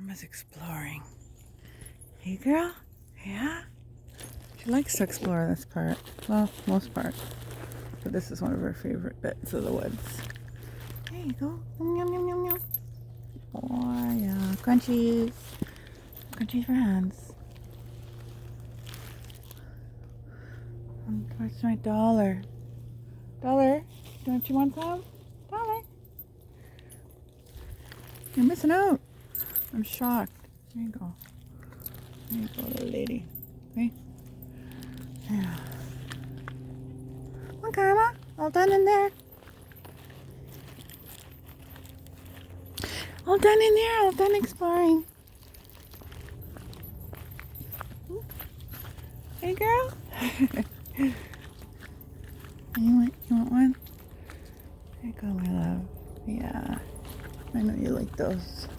Mama's exploring. Hey, girl? Yeah? She likes to explore this part. Well, most parts. But this is one of her favorite bits of the woods. There you go. Yum, yum, yum, yum. Oh, yeah. Crunchies. Crunchies for hands. Where's my dollar? Dollar? Don't you want some? Dollar? You're missing out. I'm shocked. There you go. There you go, little lady. Okay? Yeah. Come on, Karma. All done in there. All done in there. All done exploring. Hey, girl. You want one? There you go, my love. Yeah. I know you like those.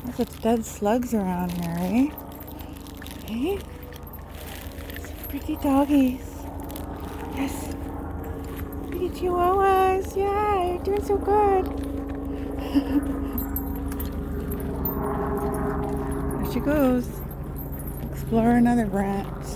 Lots of dead slugs around here, eh? Hey? Some pretty doggies. Yes. Pretty chihuahuas. Yeah, you're doing so good. There she goes. Explore another branch.